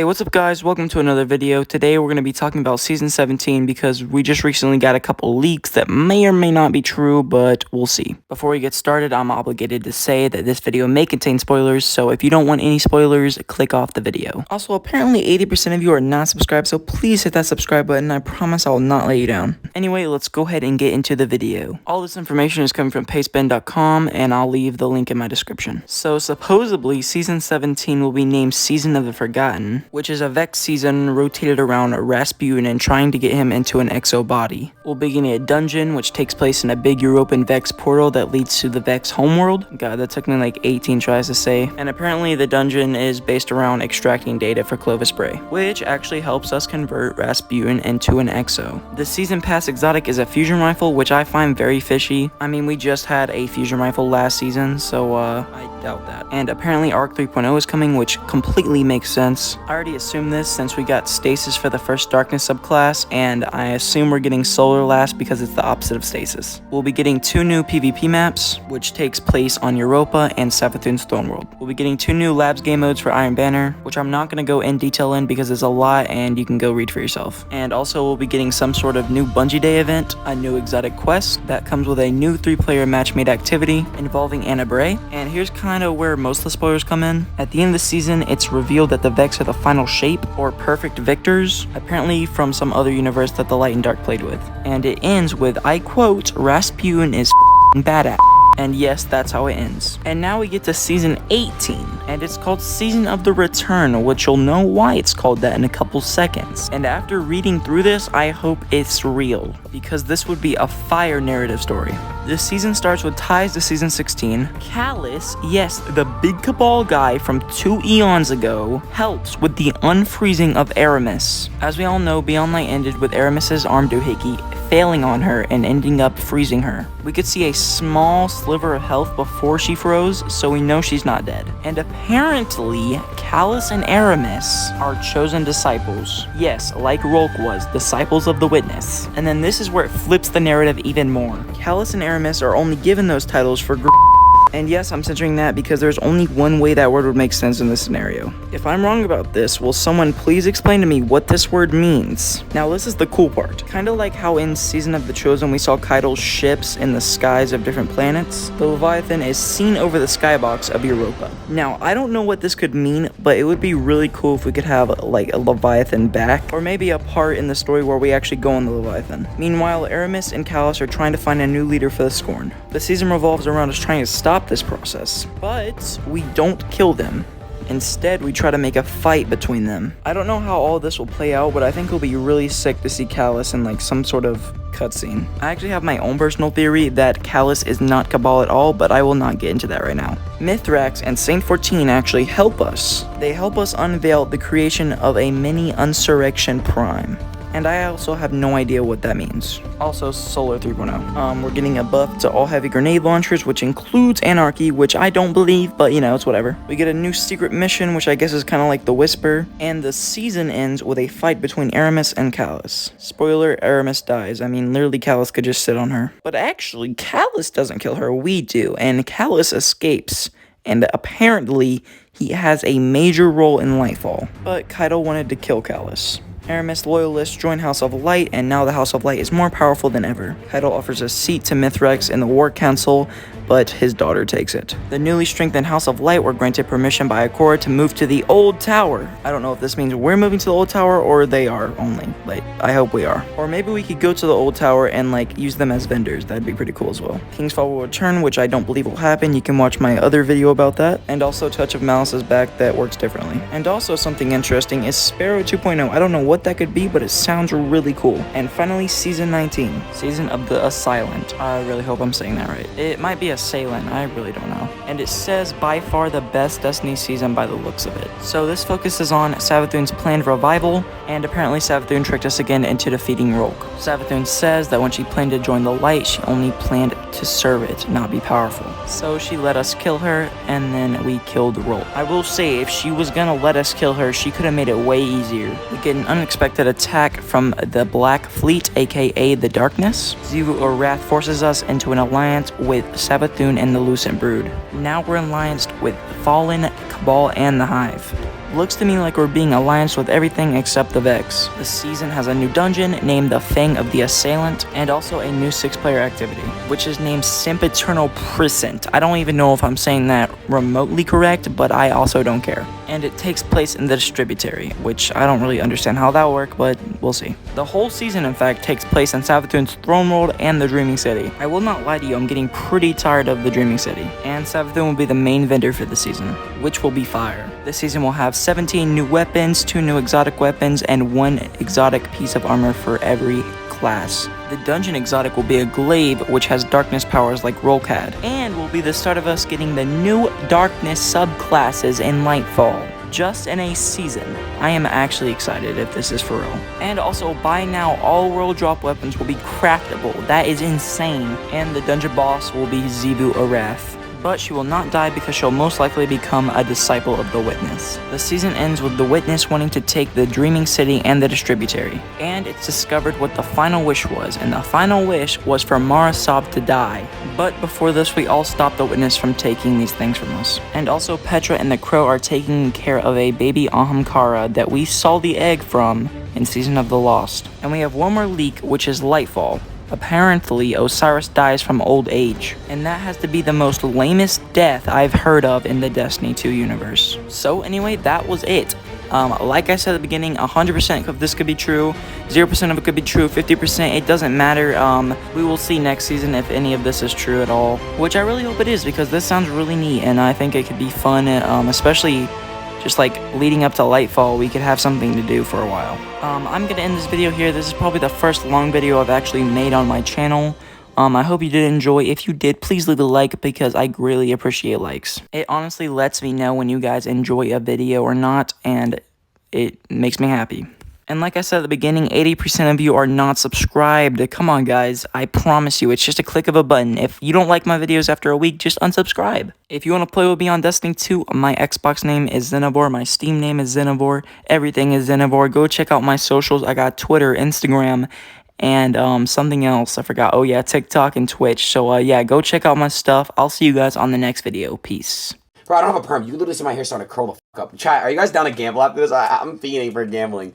Hey, what's up guys? Welcome to another video. Today we're going to be talking about Season 17 because we just recently got a couple leaks that may or may not be true, but we'll see. Before we get started, I'm obligated to say that this video may contain spoilers, so if you don't want any spoilers, click off the video. Also, apparently 80% of you are not subscribed, so please hit that subscribe button. I promise I will not let you down. Anyway, let's go ahead and get into the video. All this information is coming from pastebin.com, and I'll leave the link in my description. So supposedly, Season 17 will be named Season of the Forgotten, which is a Vex season rotated around Rasputin and trying to get him into an exo body. We'll begin a dungeon which takes place in a big European Vex portal that leads to the Vex homeworld. God, that took me like 18 tries to say. And apparently the dungeon is based around extracting data for Clovis Bray, which actually helps us convert Rasputin into an exo. The season pass exotic is a fusion rifle, which I find very fishy. I mean, we just had a fusion rifle last season, so I doubt that. And apparently Arc 3.0 is coming, which completely makes sense. I already assumed this since we got Stasis for the first Darkness subclass, and I assume we're getting Solar last because it's the opposite of Stasis. We'll be getting 2 new PvP maps, which takes place on Europa and Savathun's Throne World. We'll be getting 2 new Labs game modes for Iron Banner, which I'm not going to go in detail in because there's a lot and you can go read for yourself. And also we'll be getting some sort of new Bungie Day event, a new exotic quest that comes with a new 3-player match-made activity involving Ana Bray. And here's kind of where most of the spoilers come in. At the end of the season, it's revealed that the Vex are the final shape or perfect victors, apparently from some other universe that the Light and Dark played with. And it ends with, I quote, Rasputin is badass. And yes, that's how it ends. And now we get to Season 18, and it's called Season of the Return, which you'll know why it's called that in a couple seconds. And after reading through this, I hope it's real, because this would be a fire narrative story. This season starts with ties to Season 16. Calus, yes, the big Cabal guy from 2 eons ago, helps with the unfreezing of Aramis. As we all know, Beyond Light ended with Aramis's arm doohickey failing on her and ending up freezing her. We could see a small sliver of health before she froze, so we know she's not dead. And apparently, Calus and Aramis are chosen disciples. Yes, like Rolk was, disciples of the Witness. And then this is where it flips the narrative even more. Calus and Aramis are only given those titles for and yes, I'm censoring that because there's only one way that word would make sense in this scenario. If I'm wrong about this, will someone please explain to me what this word means? Now this is the cool part. Kinda like how in Season of the Chosen we saw Keidel's ships in the skies of different planets, the Leviathan is seen over the skybox of Europa. Now, I don't know what this could mean, but it would be really cool if we could have like a Leviathan back, or maybe a part in the story where we actually go on the Leviathan. Meanwhile, Aramis and Calus are trying to find a new leader for the Scorn. The season revolves around us trying to stop this process, but we don't kill them. Instead, we try to make a fight between them. I don't know how all this will play out, but I think it'll be really sick to see Calus in like some sort of cutscene. I actually have my own personal theory that Calus is not Cabal at all, but I will not get into that right now. Mithrax and Saint 14 actually help us. They help us unveil the creation of a mini Unsurrection Prime. And I also have no idea what that means. Also, Solar 3.0. We're getting a buff to all heavy grenade launchers, which includes Anarchy, which I don't believe, but you know, it's whatever. We get a new secret mission, which I guess is kind of like the Whisper. And the season ends with a fight between Aramis and Calus. Spoiler, Aramis dies. I mean, literally Calus could just sit on her. But actually, Calus doesn't kill her, we do. And Calus escapes. And apparently, he has a major role in Lightfall. But Keidel wanted to kill Calus. Aramis loyalists join House of Light, and now the House of Light is more powerful than ever. Keidel offers a seat to Mithrax in the War Council, but his daughter takes it. The newly strengthened House of Light were granted permission by Ikora to move to the Old Tower. I don't know if this means we're moving to the Old Tower or they are only. Like, I hope we are. Or maybe we could go to the Old Tower and like use them as vendors. That'd be pretty cool as well. King's Fall will return, which I don't believe will happen. You can watch my other video about that. And also Touch of Malice is back, that works differently. And also something interesting is Sparrow 2.0. I don't know what that could be, but it sounds really cool. And finally, Season 19, Season of the Assailant. I really hope I'm saying that right. It might be Assailant, I really don't know. And it says by far the best Destiny season by the looks of it. So this focuses on Savathun's planned revival, and apparently Savathun tricked us again into defeating Rolk. Savathun says that when she planned to join the light, she only planned to serve it, not be powerful. So she let us kill her, and then we killed Rolk. I will say, if she was gonna let us kill her, she could have made it way easier. We get an unexpected attack from the Black Fleet, aka the Darkness. Xivu or Wrath forces us into an alliance with Savathun and the Lucent Brood. Now we're allianced with Fallen, Cabal, and the Hive. Looks to me like we're being allianced with everything except the Vex. The season has a new dungeon named the Fang of the Assailant, and also a new 6-player activity, which is named Sempiternal Prisant. I don't even know if I'm saying that remotely correct, but I also don't care. And it takes place in the Distributary, which I don't really understand how that works, but we'll see. The whole season, in fact, takes place in Savathun's Throne World and the Dreaming City. I will not lie to you, I'm getting pretty tired of the Dreaming City, and Savathun will be the main vendor for the season, which will be fire. This season will have 17 new weapons, 2 new exotic weapons, and 1 exotic piece of armor for every class. The dungeon exotic will be a glaive, which has darkness powers like Rollcad, and will be the start of us getting the new darkness subclasses in Lightfall, just in a season. I am actually excited if this is for real. And also, by now, all world drop weapons will be craftable. That is insane. And the dungeon boss will be Zebu Arath. But she will not die because she'll most likely become a disciple of the Witness. The season ends with the Witness wanting to take the Dreaming City and the Distributary, and it's discovered what the final wish was, and the final wish was for Marasab to die. But before this, we all stopped the Witness from taking these things from us. And also, Petra and the Crow are taking care of a baby Ahamkara that we saw the egg from in Season of the Lost. And we have one more leak, which is Lightfall. Apparently, Osiris dies from old age, and that has to be the most lamest death I've heard of in the Destiny 2 universe. So anyway, that was it. Like I said at the beginning, 100% of this could be true, 0% of it could be true, 50%, it doesn't matter. We will see next season if any of this is true at all, which I really hope it is, because this sounds really neat, and I think it could be fun, especially just like leading up to Lightfall, we could have something to do for a while. I'm gonna end this video here. This is probably the first long video I've actually made on my channel. I hope you did enjoy. If you did, please leave a like, because I greatly appreciate likes. It honestly lets me know when you guys enjoy a video or not, and it makes me happy. And like I said at the beginning, 80% of you are not subscribed. Come on, guys. I promise you, it's just a click of a button. If you don't like my videos after a week, just unsubscribe. If you want to play with me on Destiny 2, my Xbox name is Xenivore. My Steam name is Xenivore. Everything is Xenivore. Go check out my socials. I got Twitter, Instagram, and something else. I forgot. Oh, yeah, TikTok and Twitch. So, yeah, go check out my stuff. I'll see you guys on the next video. Peace. Bro, I don't have a perm. You can literally see my hair starting to curl the fuck up. Chat, are you guys down to gamble after this? I'm fiending for gambling.